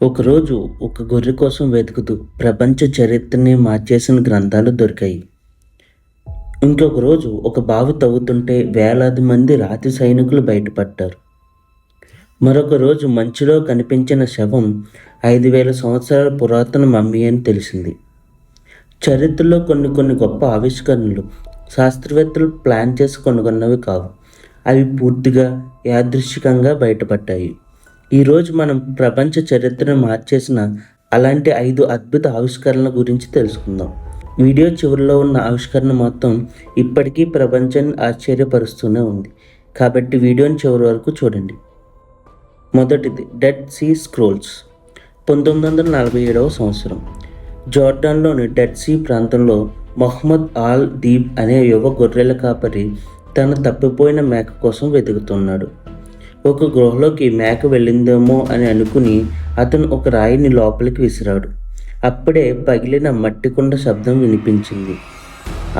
ఒకరోజు ఒక గొర్రె కోసం వెతుకుతూ ప్రపంచ చరిత్రని మార్చేసిన గ్రంథాలు దొరికాయి. ఇంకొక రోజు ఒక బావి తవ్వుతుంటే వేలాది మంది రాతి సైనికులు బయటపడ్డారు. మరొక రోజు మంచులో కనిపించిన శవం 5,000 సంవత్సరాల పురాతన మమ్మీ అని తెలిసింది. చరిత్రలో కొన్ని గొప్ప ఆవిష్కరణలు శాస్త్రవేత్తలు ప్లాన్ చేసి కనుగొన్నవి కావు. అవి పూర్తిగా యాదృచ్ఛికంగా బయటపడ్డాయి. ఈరోజు మనం ప్రపంచ చరిత్రను మార్చేసిన అలాంటి 5 అద్భుత ఆవిష్కరణల గురించి తెలుసుకుందాం. వీడియో చివరిలో ఉన్న ఆవిష్కరణ మొత్తం ఇప్పటికీ ప్రపంచాన్ని ఆశ్చర్యపరుస్తూనే ఉంది. కాబట్టి వీడియోని చివరి వరకు చూడండి. మొదటిది డెడ్ సీ స్క్రోల్స్. 1947వ సంవత్సరం జోర్డాన్లోని డెడ్ సీ ప్రాంతంలో మొహమ్మద్ ఆల్ దీబ్ అనే యువ గొర్రెల కాపరి తన తప్పిపోయిన మేక కోసం వెతుకుతున్నాడు. ఒక గృహలోకి మేక వెళ్ళిందేమో అని అనుకుని అతను ఒక రాయిని లోపలికి విసిరాడు. అప్పుడే పగిలిన మట్టి కుండ శబ్దం వినిపించింది.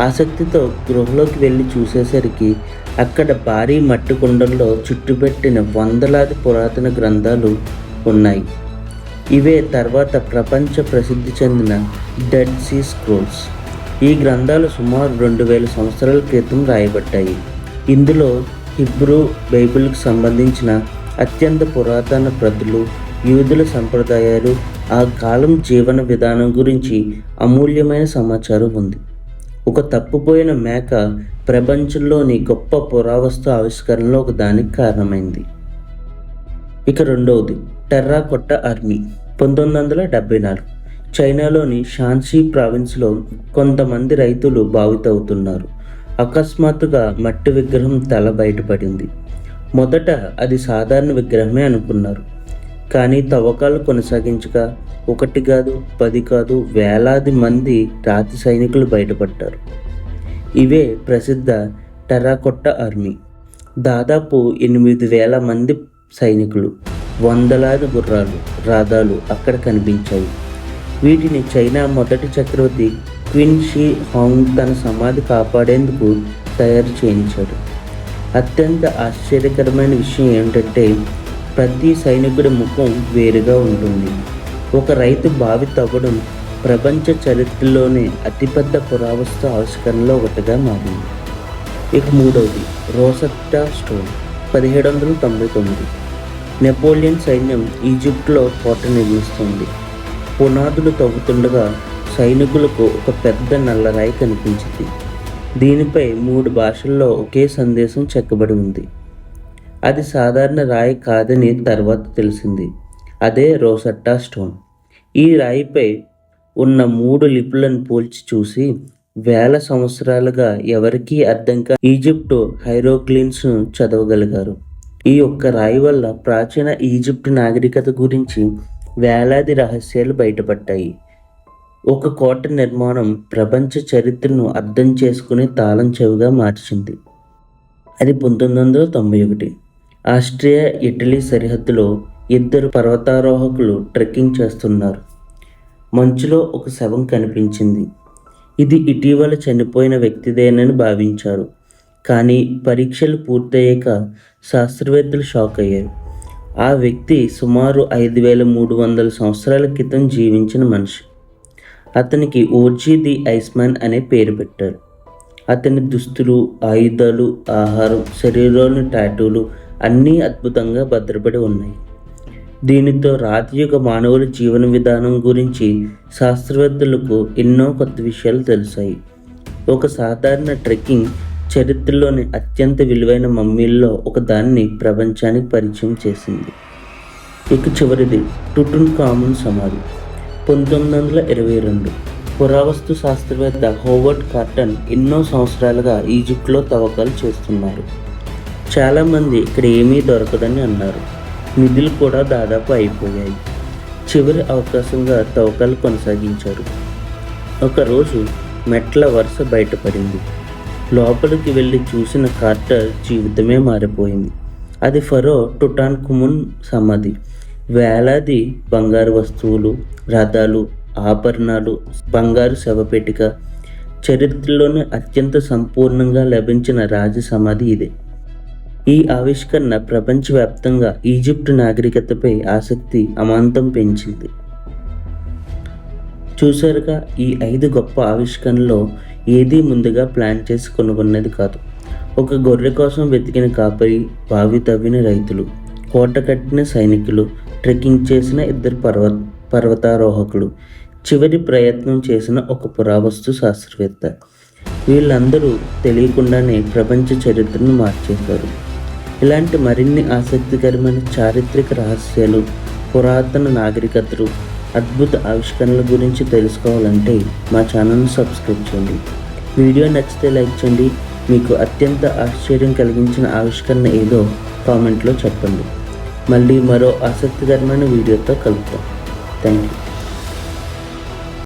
ఆసక్తితో గృహలోకి వెళ్ళి చూసేసరికి అక్కడ భారీ మట్టి కుండల్లో చుట్టుపెట్టిన వందలాది పురాతన గ్రంథాలు ఉన్నాయి. ఇవే తర్వాత ప్రపంచ ప్రసిద్ధి చెందిన డెడ్ సీ స్క్రోల్స్. ఈ గ్రంథాలు సుమారు 2,000 సంవత్సరాల క్రితం రాయబడ్డాయి. ఇందులో హిబ్రూ బైబిల్కి సంబంధించిన అత్యంత పురాతన ప్రతులు, యూదుల సంప్రదాయాలు, ఆ కాలం జీవన విధానం గురించి అమూల్యమైన సమాచారం ఉంది. ఒక తప్పిపోయిన మేక ప్రపంచంలోని గొప్ప పురావస్తు ఆవిష్కరణలో ఒక దానికి కారణమైంది. ఇక రెండవది టెర్రాకోట్టా ఆర్మీ. 1974 చైనాలోని షాన్సీ ప్రావిన్స్లో కొంతమంది రైతులు బావి తవ్వుతున్నారు. అకస్మాత్తుగా మట్టి విగ్రహం తల బయటపడింది. మొదట అది సాధారణ విగ్రహమే అనుకున్నారు. కానీ తవ్వకాలు కొనసాగించగా 1 కాదు 10 కాదు వేలాది మంది రాతి సైనికులు బయటపడ్డారు. ఇవే ప్రసిద్ధ టెర్రాకోట్టా ఆర్మీ. దాదాపు 8,000 మంది సైనికులు, వందలాది గుర్రాలు, రథాలు అక్కడ కనిపించాయి. వీటిని చైనా మొదటి చక్రవర్తి క్విన్ షీ హాంగ్ తన సమాధి కాపాడేందుకు తయారు చేయించాడు. అత్యంత ఆశ్చర్యకరమైన విషయం ఏమిటంటే ప్రతి సైనికుడి ముఖం వేరుగా ఉంటుంది. ఒక రైతు బావి తవ్వడం ప్రపంచ చరిత్రలోనే అతిపెద్ద పురావస్తు ఆవిష్కరణలో ఒకటిగా మారింది. ఇక మూడవది రోసెట్టా స్టోన్. 1799 నెపోలియన్ సైన్యం ఈజిప్ట్లో కోట నిర్మిస్తుంది. పునాదులు తవ్వుతుండగా సైనికులకు ఒక పెద్ద నల్లరాయి కనిపించింది. దీనిపై 3 భాషల్లో ఒకే సందేశం చెక్కబడి ఉంది. అది సాధారణ రాయి కాదని తర్వాత తెలిసింది. అదే రోసెట్టా స్టోన్. ఈ రాయిపై ఉన్న 3 లిపులను పోల్చి చూసి వేల సంవత్సరాలుగా ఎవరికీ అర్థం కాని ఈజిప్టు హైరోగ్లిఫ్స్ను చదవగలిగారు. ఈ ఒక్క రాయి వల్ల ప్రాచీన ఈజిప్టు నాగరికత గురించి వేలాది రహస్యాలు బయటపడ్డాయి. ఒక కోట నిర్మాణం ప్రపంచ చరిత్రను అర్థం చేసుకునే తాళం చెవిగా మార్చింది. అది 1991 ఆస్ట్రియా ఇటలీ సరిహద్దులో 2 పర్వతారోహకులు ట్రెక్కింగ్ చేస్తున్నారు. మంచులో ఒక శవం కనిపించింది. ఇది ఇటీవల చనిపోయిన వ్యక్తిదేనని భావించారు. కానీ పరీక్షలు పూర్తయ్యాక శాస్త్రవేత్తలు షాక్ అయ్యారు. ఆ వ్యక్తి సుమారు 5,300 సంవత్సరాల క్రితం జీవించిన మనిషి. అతనికి ఓజీ ది ఐస్మ్యాన్ అనే పేరు పెట్టారు. అతని దుస్తులు, ఆయుధాలు, ఆహారం, శరీరంలోని టాటూలు అన్నీ అద్భుతంగా భద్రపడి ఉన్నాయి. దీనితో రాతియుగ మానవుల జీవన విధానం గురించి శాస్త్రవేత్తలకు ఎన్నో కొత్త విషయాలు తెలిసాయి. ఒక సాధారణ ట్రెక్కింగ్ చరిత్రలోని అత్యంత విలువైన మమ్మీల్లో ఒక దాన్ని ప్రపంచానికి పరిచయం చేసింది. ఇక చివరిది టుటన్ఖామున్ సమాధి. 1922 పురావస్తు శాస్త్రవేత్త హోవర్డ్ కార్టర్ ఎన్నో సంవత్సరాలుగా ఈజిప్ట్లో తవ్వకాలు చేస్తున్నారు. చాలామంది ఇక్కడ ఏమీ దొరకదని అన్నారు. నిధులు కూడా దాదాపు అయిపోయాయి. చివరి అవకాశంగా తవ్వకాలు కొనసాగించారు. ఒకరోజు మెట్ల వరుస బయటపడింది. లోపలికి వెళ్ళి చూసిన కార్టర్ జీవితమే మారిపోయింది. అది ఫరో టుటాన్ఖామున్ సమాధి. వేలాది బంగారు వస్తువులు, రథాలు, ఆభరణాలు, బంగారు శవపేటిక. చరిత్రలోనే అత్యంత సంపూర్ణంగా లభించిన రాజ సమాధి ఇదే. ఈ ఆవిష్కరణ ప్రపంచవ్యాప్తంగా ఈజిప్ట్ నాగరికతపై ఆసక్తి అమాంతం పెంచింది. చూసారుగా, ఈ 5 గొప్ప ఆవిష్కరణలో ఏదీ ముందుగా ప్లాన్ చేసి కనుగొన్నది కాదు. ఒక గొర్రె కోసం వెతికిన కాపరి, బావి తవ్విన రైతులు, కోట కట్టిన సైనికులు, ట్రెక్కింగ్ చేసిన 2 పర్వతారోహకులు, చివరి ప్రయత్నం చేసిన ఒక పురావస్తు శాస్త్రవేత్త. వీళ్ళందరూ తెలియకుండానే ప్రపంచ చరిత్రను మార్చేశారు. ఇలాంటి మరిన్ని ఆసక్తికరమైన చారిత్రక రహస్యాలు, పురాతన నాగరికతలు, అద్భుత ఆవిష్కరణల గురించి తెలుసుకోవాలంటే మా ఛానల్ని సబ్స్క్రైబ్ చేయండి. వీడియో నచ్చితే లైక్ చేయండి. మీకు అత్యంత ఆశ్చర్యం కలిగించిన ఆవిష్కరణ ఏదో కామెంట్లో చెప్పండి. మళ్ళీ మరో ఆసక్తికరమైన వీడియోతో కలుద్దాం. Thank you.